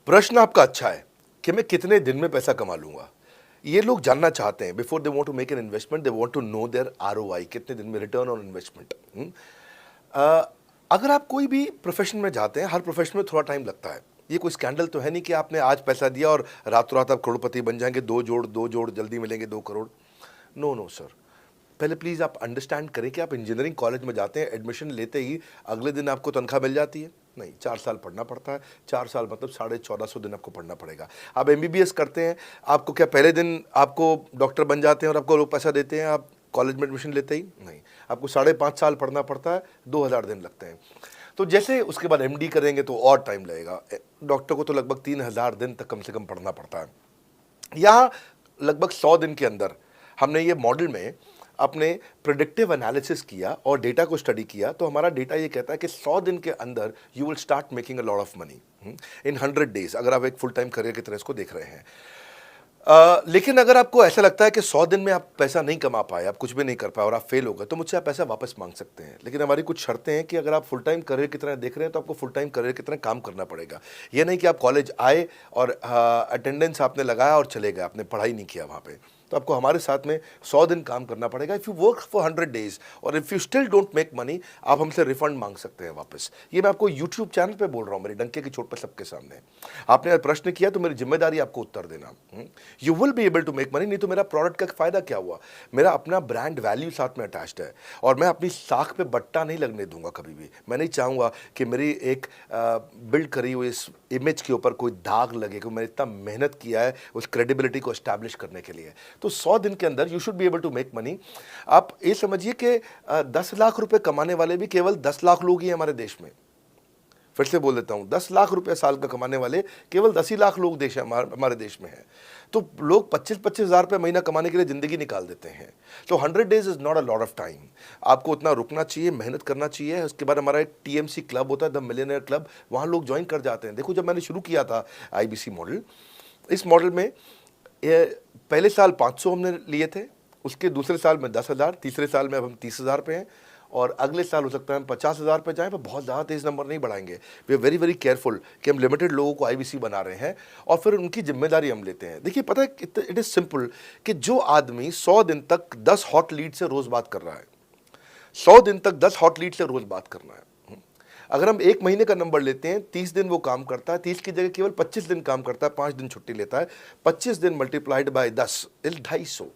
प्रश्न आपका अच्छा है कि मैं कितने दिन में पैसा कमा लूंगा। ये लोग जानना चाहते हैं। Before they want to make an investment they want to know their ROI, कितने दिन में रिटर्न ऑन इन्वेस्टमेंट। अगर आप कोई भी प्रोफेशन में जाते हैं, हर प्रोफेशन में थोड़ा टाइम लगता है। ये कोई स्कैंडल तो है नहीं कि आपने आज पैसा दिया और रातों रात आप करोड़पति बन जाएंगे। दो जोड़ जल्दी मिलेंगे 2 करोड़। नो नो सर, पहले प्लीज़ आप अंडरस्टैंड करें कि आप इंजीनियरिंग कॉलेज में जाते हैं, एडमिशन लेते ही अगले दिन आपको तनख्वाह मिल जाती है। नहीं, 4 साल पढ़ना पड़ता है। 4 साल मतलब 1450 दिन आपको पढ़ना पड़ेगा। आप एमबीबीएस करते हैं, आपको क्या पहले दिन आपको डॉक्टर बन जाते हैं और आपको लोग पैसा देते हैं आप कॉलेज में एडमिशन लेते ही? नहीं, आपको 5.5 साल पढ़ना पड़ता है, 2000 दिन लगते हैं। तो जैसे उसके बाद एमडी करेंगे तो और टाइम लगेगा। डॉक्टर को तो लगभग 3000 दिन तक कम से कम पढ़ना पड़ता है। यहाँ लगभग 100 दिन के अंदर हमने ये मॉडल में अपने प्रिडिक्टिव एनालिसिस किया और डेटा को स्टडी किया, तो हमारा डेटा ये कहता है कि 100 दिन के अंदर you will start making a lot of money in 100 days, अगर आप एक फुल टाइम करियर की तरह इसको देख रहे हैं। लेकिन अगर आपको ऐसा लगता है कि 100 दिन में आप पैसा नहीं कमा पाए, आप कुछ भी नहीं कर पाए और आप फेल हो गए, तो मुझसे आप पैसा वापस मांग सकते हैं। लेकिन हमारी कुछ शर्तें हैं कि अगर आप फुल टाइम करियर की तरह देख रहे हैं तो आपको फुल टाइम करियर की तरह काम करना पड़ेगा। ये नहीं कि आप कॉलेज आए और अटेंडेंस आपने लगाया और चले गए, आपने पढ़ाई नहीं किया वहाँ पे। तो आपको हमारे साथ में 100 दिन काम करना पड़ेगा। If you work for 100 days और if you still don't make money, आप हमसे रिफंड मांग सकते हैं वापस। ये मैं आपको यूट्यूब चैनल पे बोल रहा हूँ, मेरी डंके की चोट पे सबके सामने। आपने प्रश्न किया तो मेरी जिम्मेदारी आपको उत्तर देना। You will be able to make money, नहीं तो मेरा प्रोडक्ट का फायदा क्या हुआ? मेरा अपना ब्रांड वैल्यू साथ में अटैच्ड है और मैं अपनी साख पे बट्टा नहीं लगने दूंगा कभी भी। मैं नहीं चाहूँगा कि मेरी एक बिल्ड करी हुई इस इमेज के ऊपर कोई दाग लगे कि मैंने इतना मेहनत किया है उस क्रेडिबिलिटी को एस्टैब्लिश करने के लिए। तो 100 दिन के अंदर you should be able to make money. आप ये समझिए कि 10 लाख रुपए कमाने वाले भी केवल 10 लाख लोग ही हैं हमारे देश में। फिर से बोल देता हूँ, 10 लाख रुपए साल का कमाने वाले केवल 10 ही लाख लोग देश हमारे देश में हैं। तो लोग 25-25 हज़ार रुपये महीना कमाने के लिए ज़िंदगी निकाल देते हैं। तो 100 days is not a lot of time. आपको उतना रुकना चाहिए, मेहनत करना चाहिए। उसके बाद हमारा एक टीएमसी क्लब होता है, द मिलियनेयर क्लब, वहाँ लोग ज्वाइन कर जाते हैं। देखो, जब मैंने शुरू किया था आईबीसी मॉडल, इस मॉडल में पहले साल 500 हमने लिए थे, उसके दूसरे साल में 10,000, तीसरे साल में अब हम 30,000 पे हैं और अगले साल हो सकता है हम 50,000 पे जाएं, पर बहुत ज़्यादा तेज़ नंबर नहीं बढ़ाएंगे। We are very very careful कि हम लिमिटेड लोगों को आईबीसी बना रहे हैं और फिर उनकी जिम्मेदारी हम लेते हैं। देखिए, पता है इट इज़ सिंपल कि जो आदमी 100 दिन तक 10 हॉट लीड से रोज़ बात कर रहा है, 100 दिन तक 10 हॉट लीड से रोज़ बात करना है। अगर हम 1 महीने का नंबर लेते हैं, 30 दिन वो काम करता है, 30 की जगह केवल 25 दिन काम करता है, 5 दिन छुट्टी लेता है, 25 दिन मल्टीप्लाइड बाय 10 इज 250।